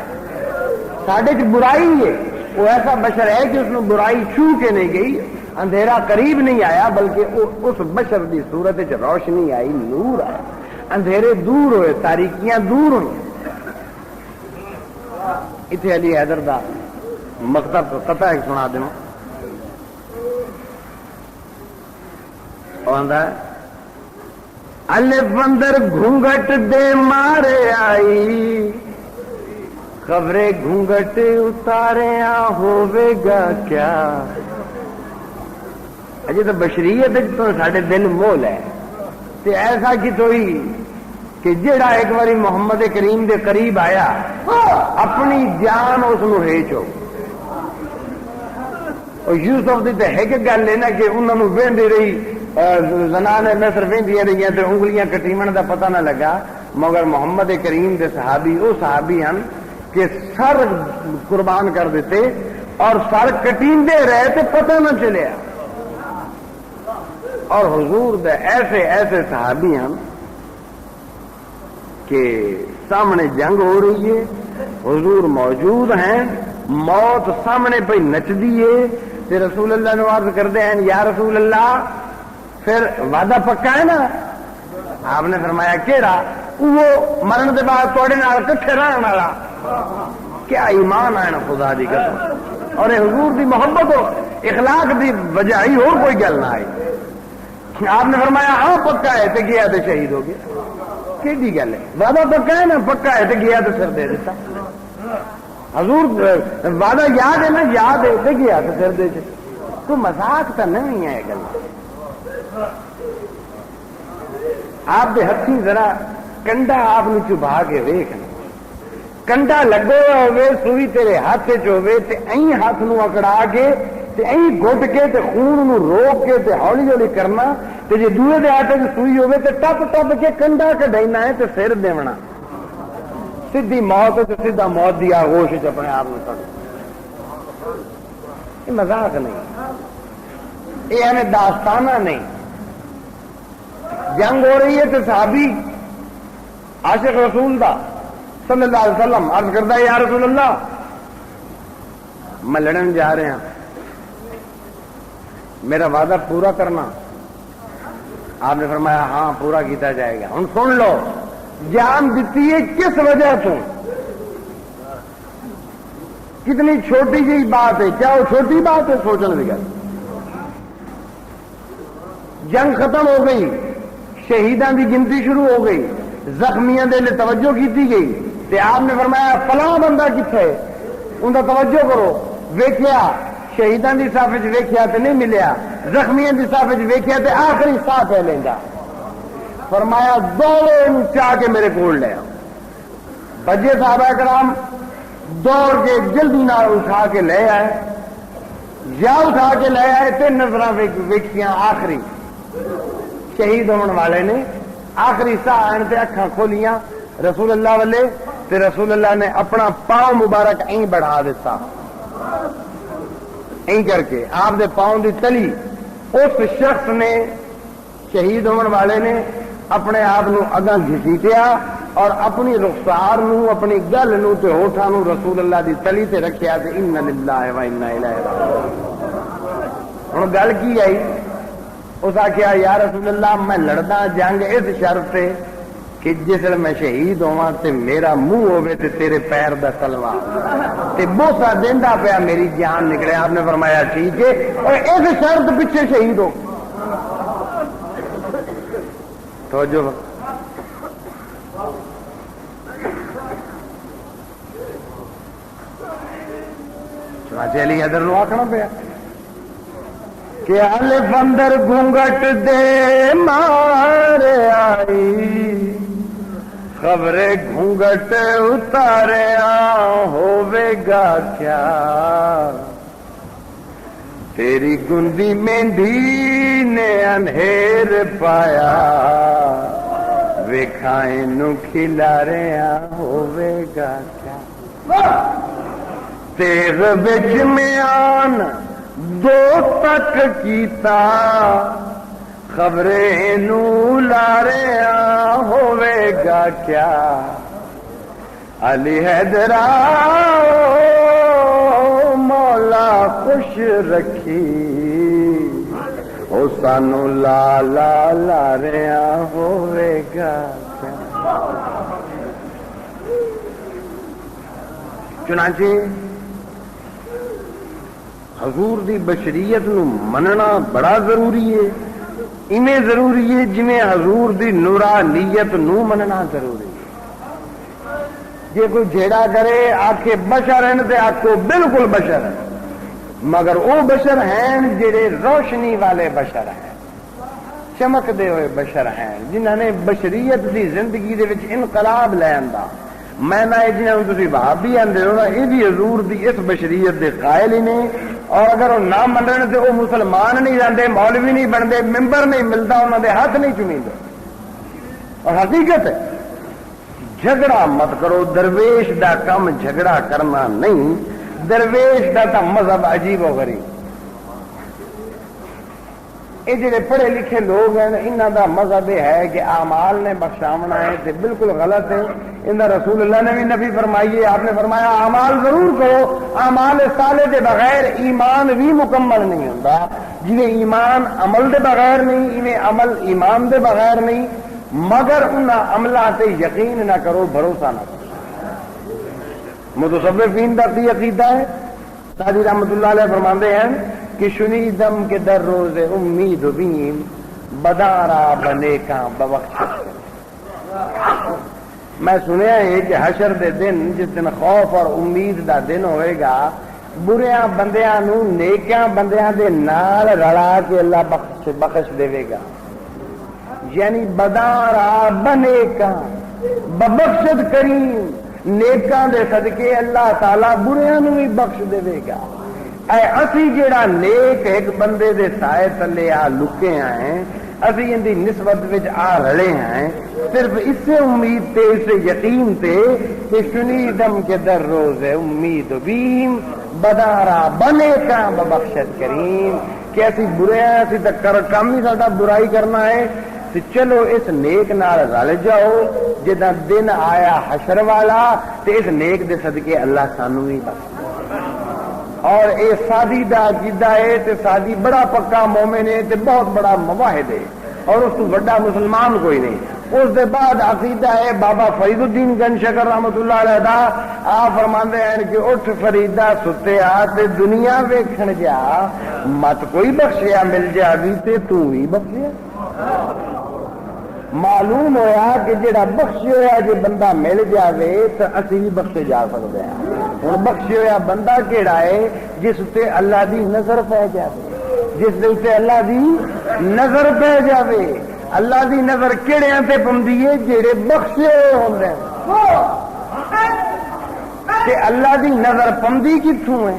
ساڈے چ برائی ہے، وہ ایسا بشر ہے کہ اس نے برائی چھو کے نہیں گئی، اندھیرا قریب نہیں آیا، بلکہ اس بشر دی صورت چ روشنی آئی، نور آیا، اندھیرے دور ہوئے، تاریکیاں دور ہوئی۔ اتنے علی حیدر دا مکتب قطع ایک سنا دوں، الف اندر گھونگٹ دے مارے آئی، خبرے گھونگٹ اتاریا ہوے گا کیا. اجے تو بشریت تو ساڈے دل مول ہے تے ایسا کی توئی کہ جڑا ایک باری محمد کریم دے قریب آیا اپنی جان اس نو ہیچو. اور یوسف دی تے ایک گل ہے نا کہ انہاں نو ویندی رہی زنانے مصر ویندیاں رہیاں تے انگلیاں کٹیمن دا پتہ نہ لگا، مگر محمد کریم دے صحابی او صحابی ہیں کہ سر قربان کر دیتے اور سر کٹیندے رہے تے پتہ نہ چلیا. اور حضور دے ایسے ایسے صحابی ہیں کہ سامنے جنگ ہو رہی ہے، حضور موجود ہیں، موت سامنے پہ نچ دیے تے رسول اللہ نے عرض کرتے ہیں یا رسول اللہ پھر وعدہ پکا ہے نا؟ آپ نے فرمایا کیڑا؟ وہ مرن دے بعد تھوڑے نال کٹھے رہن والا. کیا ایمان ہے نا خدا دی قسم. اور حضور دی محبت ہو اخلاق دی وجہ ہی اور کوئی گل نہ آئی. آپ نے فرمایا ہاں پکا ہے تے گیا تے شہید ہو گیا. کیڑی گل ہے؟ وعدہ پکا ہے نا، پکا ہے تے گیا تے سر دے دیتا. حضور وعدہ یاد ہے نا؟ یاد ہے تے گیا تے سر دے دیتا. تو مذاق تو نہیں ہے گل. آپ دے ہتھی ذرا کنڈا آپ نے چبا کے ویکھنا، کنڈا لگو ہوئے سوئی تیرے ہاتھ ہوئے تے این ہاتھ نو اکڑا کے تے این گھٹ کے تے خون نو روک کے تے ہولی ہولی کرنا تے جے دوے دے ہاتھ سوئی ہوئے تے ٹپ ٹپ کے کنڈا کڈھائنا ہے تے سر دیونا. سیدھی موت تے سیدھا موت دی آغوش وچ اپنے آپ نو کر. یہ مذاق نہیں، یہ ہمیں داستانہ نہیں. جنگ ہو رہی ہے تو صحابی عاشق رسول دا صلی اللہ علیہ وسلم عرض کرتا ہے یا رسول اللہ میں لڑن جا رہے ہیں، میرا وعدہ پورا کرنا. آپ نے فرمایا ہاں پورا کیتا جائے گا. ہن سن لو جان دیتی ہے کس وجہ سے؟ کتنی چھوٹی جی بات ہے. کیا وہ چھوٹی بات ہے سوچنے کی گل؟ جنگ ختم ہو گئی، شہیدان کی گنتی شروع ہو گئی، زخمیاں دے لئے توجہ کی گئی تے آپ نے فرمایا فلاں بندہ کتنے ان کا توجہ کرو. ویکھیا شہیدان کی صف ویکھیا تے نہیں ملیا، زخمیاں کی صف ویکھیا تے آخری ساہ پہ لینا. فرمایا دوڑو چاہ کے میرے کول لے آؤ. بجے صحابہ کرام دوڑ کے جلدی نہ اٹھا کے لے آئے، یا اٹھا کے لے آئے تے نظراں ویکھیاں آخری شہید ہونے والے نے آخری ساہ آن تے اکھاں کھولیاں رسول اللہ والے تے رسول اللہ نے اپنا پاؤں مبارک این بڑھا دیتا. این کر کے آپ دے پاؤں دی تلی اس شخص نے شہید ہونے والے نے اپنے آپ نو اگاں گھسیٹیا اور اپنی رخسار نو اپنی گل نو تے ہوٹھاں نو رسول اللہ دی تلی تے رکھیا تے انا للہ و انا الیہ راجعون. ہن گل کی آئی؟ اس آخیا یا رسول اللہ میں لڑدا جنگ اس شرط سے کہ جس میں شہید ہوا تے میرا منہ ہوے تے تیرے پیر دا تلوا تے بوسا دیندا پیا میری جان نکلے. آپ نے فرمایا ٹھیک ہے اور اس شرط پیچھے شہید ہو. توجہ چلی ادھر نو آخنا پیا کہ الف اندر گھونگٹ دے مار آئی، خبرے گھونگٹ اتاریا ہوے گا کیا. تیری گندی مہندی نے انہیر پایا، ویکھائیں نو کھلاریا ہوے گا کیا. تیغ بچ میں آن دو تک کیتا، خبریں نو لاریا ہوے گا کیا. علی حیدرا مولا خوش رکھی، او سانو لالا لاریا ہوے گا کیا. چنانچہ حضور دی بشریت نو مننا بڑا ضروری ہے. ایویں ضروری ہے جویں حضور دی نورانیت نو مننا ضروری ہے. جے کوئی جھیڑا کرے آکھے بشر ہیں تے آکھو بالکل بشر ہیں، مگر وہ بشر ہیں جڑے روشنی والے بشر ہیں، چمکدے ہوئے بشر ہیں، جنہاں نے بشریت دی زندگی دے وچ انقلاب لے آندا۔ میں نہ جنہوں تسی وہابی آندے ہو نا، یہ بھی حضور دی اس بشریت دے قائل ہی نے، اور اگر وہ نہ منن تے وہ مسلمان نہیں رہندے، مولوی نہیں بنتے، ممبر نہیں ملتا، انہوں دے ہاتھ نہیں چومیندے۔ اور حقیقت ہے، جھگڑا مت کرو، درویش دا کم جھگڑا کرنا نہیں، درویش دا تا مذہب عجیب و غریب۔ یہ جڑے پڑھے لکھے لوگ ہیں انہاں دا مذہب یہ ہے کہ اعمال نے بخشاونا ہے، تے بالکل غلط ہے۔ انہاں رسول اللہ نے بھی نفی فرمائی ہے، آپ نے فرمایا اعمال ضرور کرو، اعمال صالح دے بغیر ایمان بھی مکمل نہیں ہوتا۔ جویں ایمان عمل دے بغیر نہیں، ایویں عمل ایمان دے بغیر نہیں، مگر انہاں عملاں تے یقین نہ کرو، بھروسہ نہ کرو۔ متصوفین دا کی عقیدہ ہے؟ سادی رحمت اللہ علیہ فرماندے ہیں کہ شنیدم کے در روز امید بیم بدارا بنے کا ببخشش۔ میں سنیا ہے کہ حشر دے دن، جس دن خوف اور امید دا دن ہوئے گا، بریاں بندیاں نو نیکیاں بندیاں دے نال رلا کے اللہ بخش دے گا، یعنی بدارا بنے کا ببخشت کریم، نیکاں دے صدقے اللہ تعالی بریاں نو بھی بخش دے گا۔ اے اسی جیڑا نیک ایک بندے دے سائے تلے آ لکے ہیں، اسی ان دی نسبت وچ آ رڑے ہیں، صرف اس سے امید تے، اس سے یقین تے کہ شنیدم کے در روز امید بیم بدارا بنے کا ببخشت کریم، کہ اسی برے ہیں، اسی تک کم ہی ساڈا برائی کرنا ہے، تو چلو اس نیک نال رل جاؤ، جداں دن آیا حشر والا تے اس نیک دے صدقے اللہ سانو ہی بخش۔ اور اے سادی دا عقیدہ ہے تے سادی بڑا پکا مومن ہے تے بہت بڑا موحد ہے، اور اس تو بڑا مسلمان کوئی نہیں۔ اس دے بعد عقیدہ ہے بابا فرید الدین گنج شکر رحمت اللہ علیہ دا، آپ فرماندے ہیں کہ اٹھ فریدا ستیا تے دنیا ویکھن جا، مت کوئی بخشیا مل جاوی تے تو ہی بخشیا۔ معلوم ہویا کہ جڑا بخشیا ہوا جے بندہ مل جاوے تو اسی بھی بخشے جا سکتے ہیں۔ ہن بخشیا ہوا بندہ کیڑا ہے؟ جس تے اللہ دی نظر پہ جاوے، جس دے تے اللہ دی نظر پہ جاوے۔ اللہ دی نظر کیڑیاں تے پوندی ہے؟ جڑے بخشے ہوندے ہیں۔ تے اللہ دی نظر پوندی کتھوں ہے؟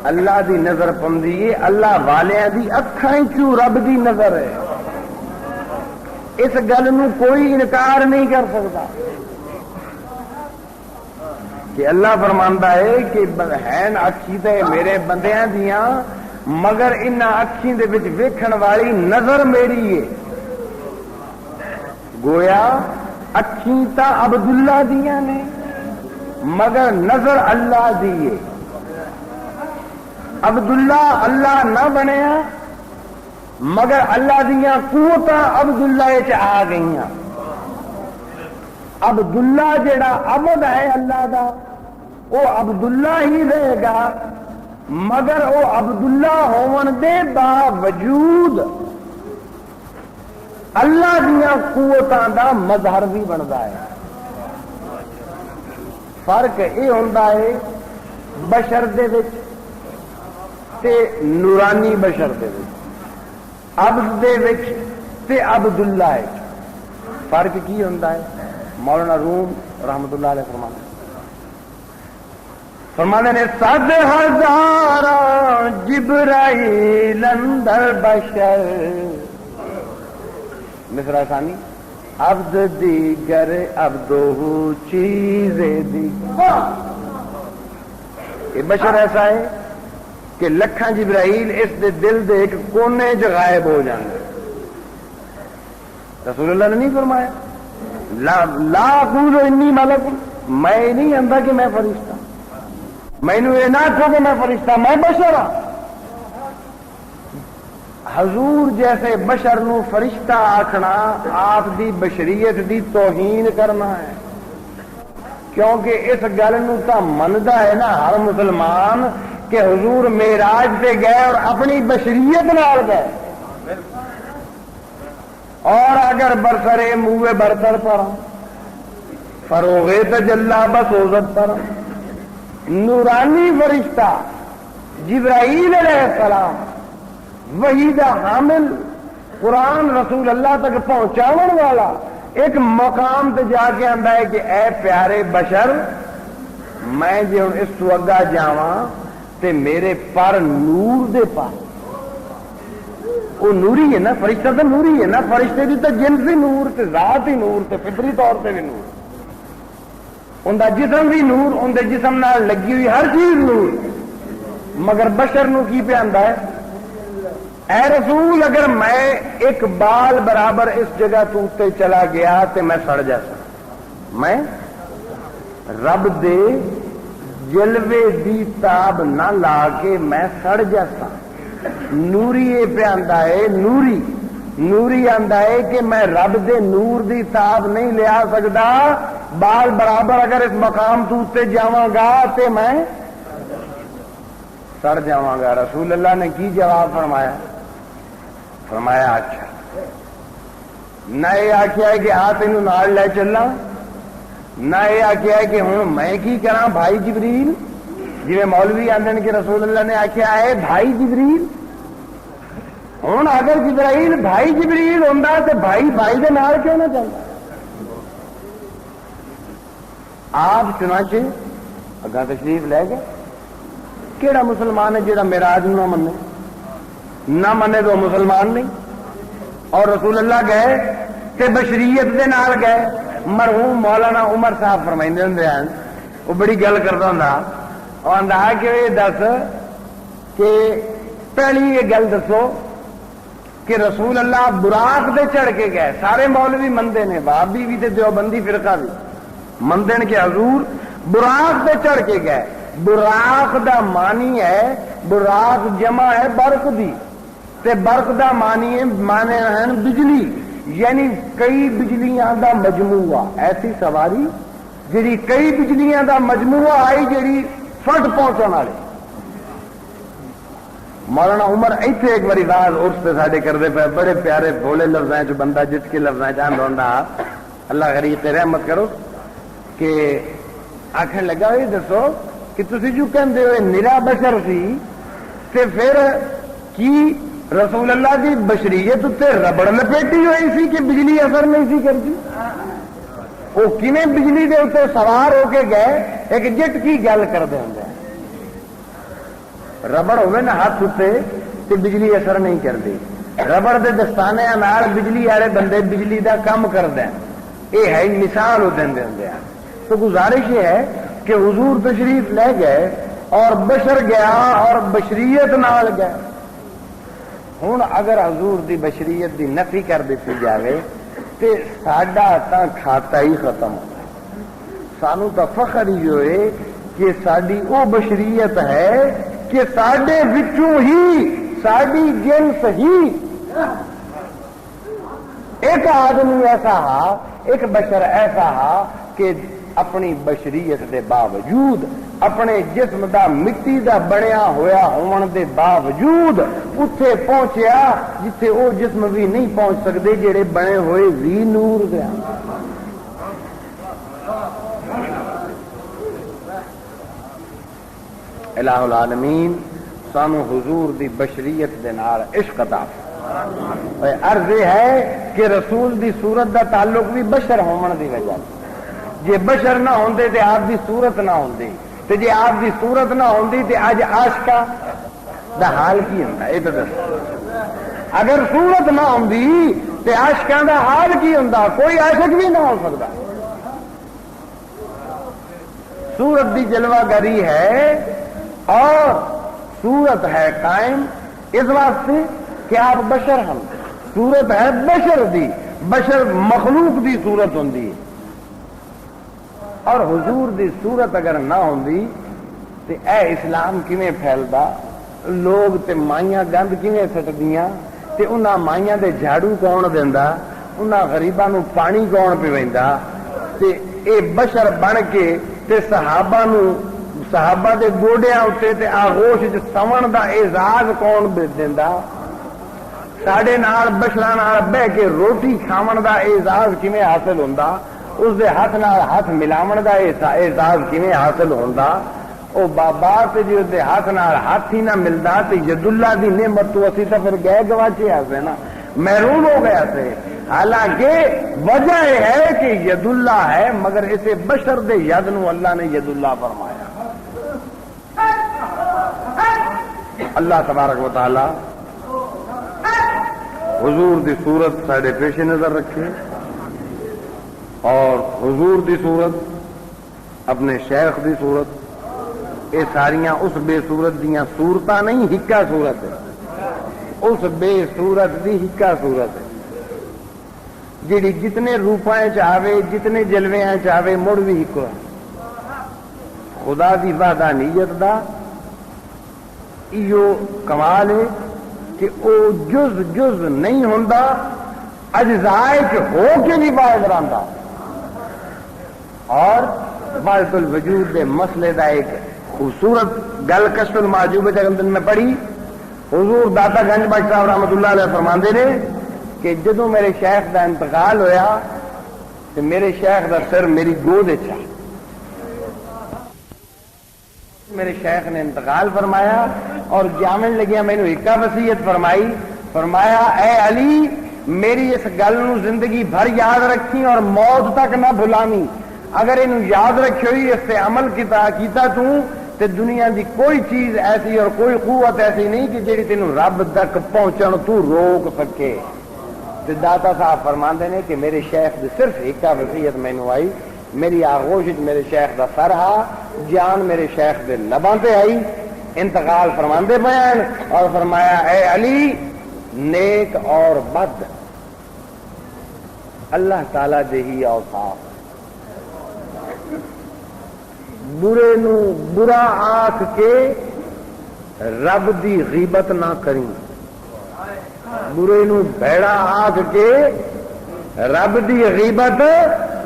اللہ دی نظر پوندی ہے اللہ والیاں دی اکھاں چوں رب دی نظر ہے۔ اس گل نو کوئی انکار نہیں کر سکتا کہ اللہ فرماندا ہے کہ ہیں اکھی تے میرے بندیاں دیاں، مگر انہاں اکھیں دے وچ ویکھن والی نظر میری ہے۔ گویا اکھیں تا عبداللہ دیاں نے، مگر نظر اللہ دی ہے۔ عبداللہ اللہ نہ بنیا، مگر اللہ دیاں قوتاں عبداللہ چ آ گئیاں۔ عبداللہ جڑا عبد ہے اللہ دا، وہ عبداللہ ہی رہے گا، مگر وہ عبداللہ ہون دے باوجود اللہ دیاں قوتاں دا مظہر بھی بنتا ہے۔ فرق یہ ہوتا ہے بشر دے وچ تے نورانی بشر دے وچ، عبد دے وچ تے عبداللہ ہے۔ فرق کی ہوتا ہے؟ مولانا روم رحمت اللہ علیہ فرمانے نے 100,000 جبرائیل اندر بشر، مصرع ثانی عبد دیگر عبدو چیز دی۔ یہ بشر ایسا ہے کہ لکھاں جبرائیل اس دے دل دے ایک کونے چ غائب ہو جاندے۔ رسول اللہ نے نہیں فرمایا لا اقول انی ملک، میں نہیں آندا کہ میں فرشتہ، مینوں یہ نہ کہو کہ میں فرشتہ، میں بشر ہاں۔ حضور جیسے بشر نو فرشتہ آکھنا آپ دی بشریت دی توہین کرنا ہے، کیونکہ اس گل نو تا مندا ہے نا ہر مسلمان کہ حضور معراج تے گئے اور اپنی بشریت نال گئے۔ اور اگر برسرے موے برتر پر فروغ تجلا بسوزت پر نورانی فرشتہ جبرائیل علیہ السلام وحی دا حامل قرآن رسول اللہ تک پہنچاون والا ایک مقام تے جا کے آندا ہے کہ اے پیارے بشر میں جے ہن اس تو اگا جاواں تے میرے پر نور دے پا وہ نوری ہے نا فرشتہ تو نوری ہے نا فرشتے دی تو جنس ہی نور تے ذات ہی نور تے فطری طور تے بھی نور ان دا جسم بھی نور ان دے جسم نال لگی ہوئی ہر چیز نور مگر بشر نو کی پہ آندا ہے اے رسول اگر میں ایک بال برابر اس جگہ تو تے چلا گیا تے میں سڑ جاتا میں رب دے جلوے دی تاب نہ لا کے میں سڑ جاتا نوری یہ پہ آندا ہے نوری آندا ہے کہ میں رب دے نور دی تاب نہیں لیا سکتا بال برابر اگر اس مقام تو تے جاواں گا تے میں سڑ جاواں گا رسول اللہ نے کی جواب فرمایا اچھا نہ یہ آخیا ہے کہ آ تینوں نال لے چلنا نہ یہ آخیا ہے کہ ہوں میں کی کراں بھائی جبریل جی مولوی آندے کہ رسول اللہ نے آخیا ہے بھائی جبریل ہوں اگر جبرائیل بھائی جبریل ہوندا تے بھائی دے نال کیوں نہ چلدا آپ چنانچہ اگاں تشریف لے گئے کیڑا مسلمان ہے جڑا معراج نہ منے تو مسلمان نہیں اور رسول اللہ گئے تے بشریت دے نال گئے مرحوم مولانا عمر صاحب فرمائندے ہوندے ہیں وہ بڑی گل کردا ہوندا او آندا کہ یہ دس کہ پہلی یہ گل دسو کہ رسول اللہ براق دے چڑھ کے گئے سارے مولوی مندے نے وہابی بھی تے دیوبندی فرقہ بھی مندے نے کہ حضور براق دے چڑھ کے گئے براق دا معنی ہے براق جمع ہے برق دی تے برق دا معنی ہے بجلی یعنی کئی بجلیاں دا مجموعہ ایسی سواری جڑی کئی بجلیاں دا مجموعہ آئی جڑی فٹ پہنچن والے مولانا عمر ایتھے ایک باری راز عرس تے ساڈے کردے پے بڑے پیارے بھولے لفظاں چ بندہ جت کے لفظاں چ آندا اللہ غریب تے رحمت کرو کہ آخر لگا یہ دسو کہ تسی جو کہندے ہوئے نرا بشر سی تے پھر کی رسول اللہ کی بشریت تے ربڑ لپیٹی ہوئی سی کہ بجلی اثر نہیں سی کرتی وہ کیویں بجلی دے اوتے سوار ہو کے گئے ایک جٹ کی گل کردے ہوندے ربڑ ہوئے نا ہاتھ اتنے تے بجلی اثر نہیں کرتی ربڑ دے دستانے نال بجلی والے بندے بجلی دا کام کردے یہ ہے مثال وہ دے ہوں تو گزارش یہ ہے کہ حضور تشریف لے گئے اور بشر گیا اور بشریت نال گئے ہوں اگر حضور دی بشریت دی نفی کر دیتی جاوے تے ساڈا تا کھاتا ہی ختم ہو سانو تا فخر ہی ہوئے کہ ساڈی او بشریت ہے کہ ساڈے وچوں ہی ساڈی جنس ہی ایک آدمی ایسا ہا ایک بشر ایسا ہا کہ اپنی بشریت دے باوجود اپنے جسم دا مٹی دا بنیا ہویا ہون دے باوجود اتھے پہنچیا جتھے او جسم بھی نہیں پہنچ سکتے جڑے بنے ہوئے وی نور دے الہ العالمین سانو حضور دی بشریت دے نال عشق عطا عرض ہے کہ رسول دی صورت دا تعلق بھی بشر ہون دی وجہ جے بشر نہ ہوندے تے آپ دی صورت نہ ہوندی تے جے آپ دی صورت نہ ہوندی تے اج عاشقاں دا حال کی ہوندا اے تے اگر صورت نہ ہوندی تے عاشقاں دا حال کی ہوندا کوئی عاشق بھی نہ ہو سکدا صورت دی جلوہ گری ہے اور صورت ہے قائم اس واسطے کہ آپ بشر ہم صورت ہے بشر دی بشر مخلوق دی صورت ہوندی اور حضور دی صورت اگر نہ ہوندی تے اے اسلام کیویں پھیلدا لوگ تے مائیاں گند کیویں سٹدیاں تے انہاں مائیاں دے جھاڑو کون دیندا انہاں غریباں نو پانی کون پیویندا تے اے بشر بن کے تے صحابہ دے گوڈیاں اتے تے آغوش وچ سون دا اعزاز کون دیندا ساڈے نال بشراں نال بہ کے روٹی کھاون دا اعزاز کیویں حاصل ہوندا، اس دے ہاتھ نال ہاتھ ملاون دا اعزاز کیویں حاصل ہوندا، او بابا تے جو دے ہاتھ نال ہاتھ ہی نہ ملدا تے ید اللہ دی نعمت تو اسی تے پھر گئے گواچے ہسے نا، محروم ہو گیا تھے۔ حالانکہ وجہ یہ ہے کہ ید اللہ ہے، مگر اسے بشر دے ید نو اللہ نے ید اللہ فرمایا۔ اللہ تبارک و تعالی حضور دی صورت ساڈے پیش نظر رکھے، اور حضور دی صورت، اپنے شیخ دی صورت، یہ ساریاں اس بے صورت دیاں صورتاں نہیں، ہکا صورت ہے، اس بے صورت دی ہکا صورت ہے جیڑی جتنے روپاں چاہے، جتنے جلویاں چاہے، مڑ بھی ہکو ہے۔ خدا دی وحدانیت دا ایو کمال ہے کہ او جز جز نہیں ہوندا، اجزائے کہ ہو کے نہیں باہر رہندا۔ اور وحدت الوجود دے مسئلے دا ایک خوبصورت گل کشف المعجوب اگلے دن میں پڑھی، حضور داتا گنج بخش صاحب رحمۃ اللہ علیہ فرماندے نے کہ جدوں میرے شیخ دا انتقال ہویا تو میرے شیخ دا سر میری گود وچ، میرے شیخ نے انتقال فرمایا اور جامن لگیا، مینوں ایک وصیت فرمائی، فرمایا اے علی میری اس گل نو زندگی بھر یاد رکھی اور موت تک نہ بھلامی، اگر انہوں یاد رکھوئی، اس سے عمل کیتا تے دنیا دی کوئی چیز ایسی اور کوئی قوت ایسی نہیں کہ جیڑی تینوں رب تک پہنچن تو روک سکے۔ تے داتا صاحب فرماندے نے کہ میرے شیخ دی صرف ایک وصیت مینوں آئی، میری آغوش میرے شیخ دا سر ہا، جان میرے شیخ دے لباں تے آئی، انتقال فرماندے بیان اور فرمایا اے علی نیک اور بد اللہ تعالی دے ہی اوصاف، برے نو برا آکھ کے رب دی غیبت نہ کریں، برے نو بھیڑا آکھ کے رب دی غیبت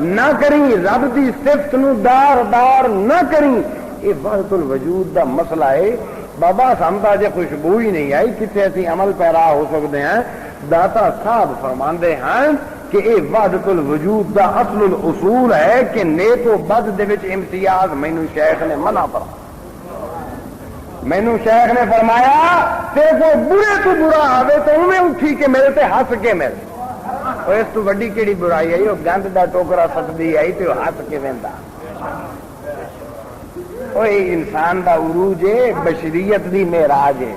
نہ کریں، رب دی صفت نو دار دار نہ کریں۔ یہ وحدت الوجود دا مسئلہ ہے۔ بابا سامتا جے خوشبو ہی نہیں آئی کتنے ایسی عمل پیرا ہو سکتے ہیں؟ داتا صاحب فرماندے ہیں کہ یہ وحدت الوجود دا اصل الاصول ہے کہ نیک و بد دے وچ امتیاز مینوں شیخ نے منع فرمایا۔ مینوں شیخ نے فرمایا تیرے کو برے تو برا آوے تو انہیں اٹھی کے میرے تے ہس کے میرے، اور اس تو وڈی کیڑی برائی آئی، وہ گند دا ٹوکرا سٹدی آئی تو ہس کے ویندا۔ وہ انسان دا عروج ہے، بشریت دی معراج ہے۔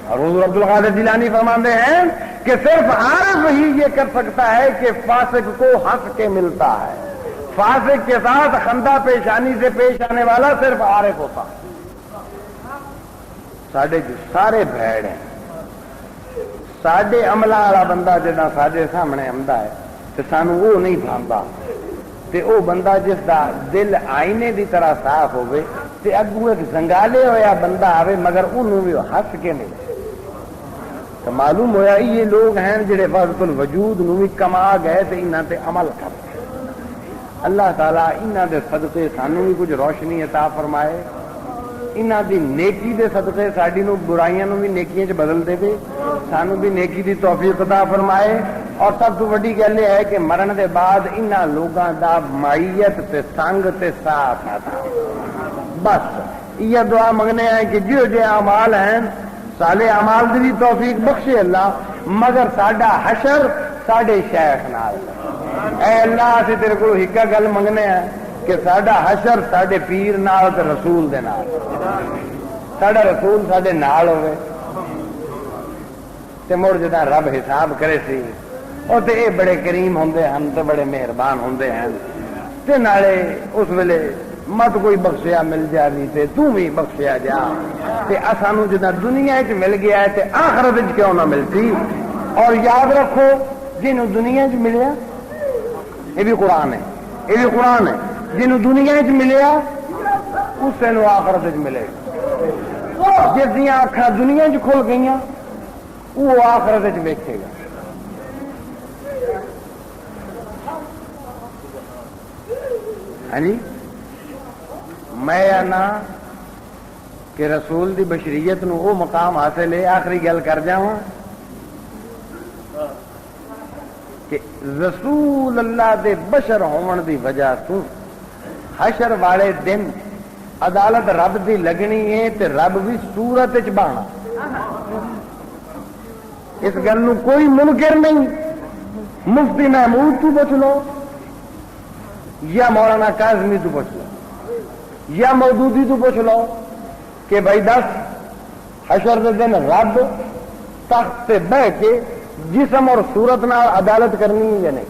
اور حضور عبد القادر جیلانی فرماندے ہیں کہ صرف عارف ہی یہ کر سکتا ہے کہ فاسق کو ہنس کے ملتا ہے، فاسق کے ساتھ خندہ پیشانی سے پیش آنے والا صرف عارف ہوتا۔ ساڈے جو سارے بھیڑ ہیں، ساڈے عملہ والا بندہ جداں ساڈے سامنے آندا ہے تے سانوں وہ نہیں بھاندا، تے او بندہ جس دا دل آئینے دی طرح صاف ہوئے تے اگوں ایک زنگالے ہویا بندہ آوے مگر انہوں بھی ہنس کے ملے، تو معلوم ہویا یہ لوگ ہیں جڑے وحدت الوجود نو بھی کما گئے تے انہاں تے عمل کر۔ اللہ تعالیٰ انہاں دے صدقے سانوں بھی کچھ روشنی عطا فرمائے، انہاں دی نیکی دے صدقے ساڈی نو برائیاں نو بھی نیکیاں چ بدل دے، سانوں بھی نیکی دی توفیق عطا فرمائے۔ اور سب تو بڑی گل یہ ہے کہ مرن دے بعد انہاں لوگاں دا معیت تے سنگ تے ساتھ آتا۔ بس یہ دعا منگنے ہیں کہ جو جو اعمال ہیں صالح اعمال دی توفیق بخشے اللہ، مگر ساڈا حشر ساڈے شیخ نال۔ اے اللہ اسی تیرے کو ہکا گل منگنے ہیں کہ ساڈا حشر ساڈے پیر نال تے رسول دے نال، ساڈا رسول ساڈے نال ہوئے تے مڑ جداں رب حساب کرے سی اور تے اے بڑے کریم ہوندے ہیں تے بڑے مہربان ہوندے ہیں تے نالے اس ویلے مت کوئی بخشیا مل جاوی تے تو بھی بخشیا جا تے اسانو جداں دنیا وچ مل گیا ہے تے آخرت وچ کیوں نہ ملتی۔ اور یاد رکھو جنوں دنیا وچ ملیا یہ بھی قرآن ہے، یہ بھی قرآن ہے، جنوں دنیا وچ ملیا اس نو آخرت وچ ملے گا، جس دیاں اکھاں دنیا وچ کھل گئیاں وہ آخرت وچ ویکھے گا۔ ہاں جی میں آنا کہ رسول دی بشریت نو او مقام حاصل ہے. آخری گل کر جاواں کہ رسول اللہ دے بشر ہون دی وجہ تو حشر والے دن عدالت رب دی لگنی ہے تے رب بھی صورت وچ بانا. اس گل نو کوئی منکر نہیں. مفتی محمود تو پوچھ لو یا مولانا کاظمی تو پوچھ لو یا مودودی تو پوچھ لو کہ بھائی دس حشر دے دن رب تخت تے بہ کے جسم اور صورت نال عدالت کرنی ہے یا نہیں؟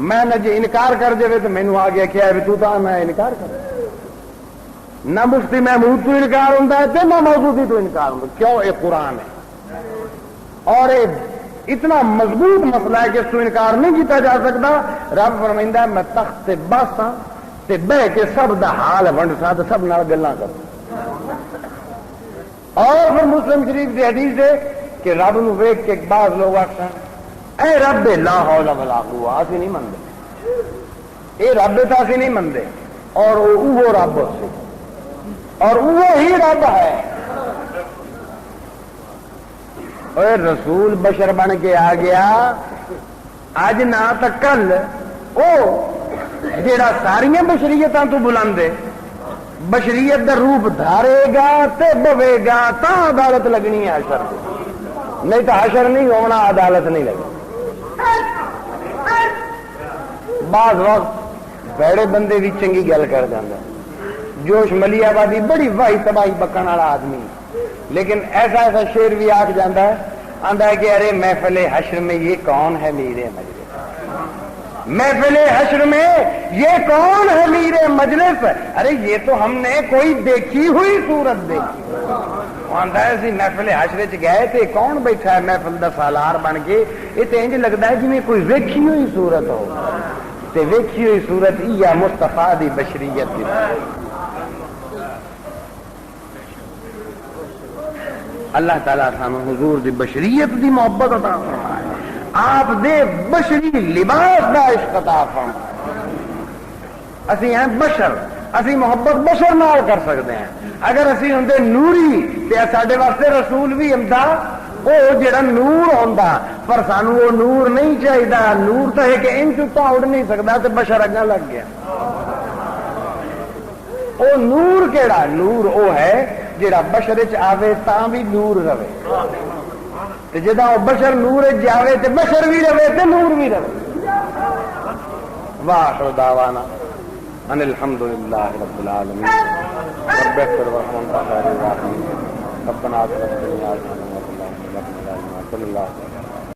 میں نہ جی انکار کر دے تو مینوں آ گیا کیا ہے تو میں انکار کر نہ مفتی محمود تو انکار ہوتا ہے نہ مودودی تو انکار ہوتا. کیوں؟ یہ قرآن ہے اور اتنا مضبوط مسئلہ ہے کہ اس کو انکار نہیں کیتا جا سکتا. رب فرمائندا ہے میں تخت تے باساں تے بہ کے سب دا حال ونڈ سا تے سب نال گلاں کر. اور پھر مسلم شریف کی حدیث ہے کہ رب نو ویکھ کے بعض لوگ آکھن اے رب لا حول ولا قوت اسی نہیں مندے اے رب تے اسی نہیں مندے اور وہ رب سی اور وہ ہی رب ہے. اور رسول بشر بن کے آ گیا اج نہ تو کل او جیڑا ساریاں بشریتاں تو بلندے بشریت دا روپ دھارے گا تے بوے گا تا عدالت لگنی ہے حشر کی. نہیں تو حشر نہیں ہونا عدالت نہیں لگنی. بعض وقت بڑے بندے بھی چنگی گل کر جاندے. جوش ملی آبادی بڑی واہی تباہی بکن والا آدمی لیکن ایسا ایسا شعر بھی آکھ جاندہ ہے آندہ ہے کہ ارے محفل حشر میں یہ کون ہے میرے مجلس. محفل حشر میں یہ کون ہے میرے مجلس. ارے یہ تو ہم نے کوئی دیکھی ہوئی صورت دیکھی. آندہ ہے اسی محفل حشر چ گئے تھے کون بیٹھا ہے محفل دا سالار بن کے. یہ تو انج لگتا ہے جی کوئی ویکھی ہوئی صورت ہو تے ویکھی ہوئی صورت یا مصطفیٰ دی بشریت دی. اللہ تعالیٰ سانو حضور دی بشریت دی محبت عطا فرمائے. آپ دے بشری لباس دا عشق عطا فرمائے. اسی ہیں بشر اسی محبت بشر نال کر سکتے ہیں. اگر اسی ہوندے نوری تے ساڈے واسطے رسول بھی ہوندا او جڑا نور ہوندا پر سانو وہ نور نہیں چاہیدا. نور تو ہے کہ ان چٹا اڑ نہیں سکدا تے بشر اگے لگ گیا. او نور کیڑا؟ نور او ہے جڑا بشر چ آوے تاں بھی نور رہے تے جدا او بشر نور جاوے تے بشر بھی رہے تے نور بھی رہے. واخر دعوانا ان الحمدللہ رب العالمین. رب اغفر وارحم وانت خیر الراحمین. ربنا آتنا فی الدنیا حسنۃ وفی الآخرۃ حسنۃ وقنا عذاب النار. صلی اللہ علیہ وسلم.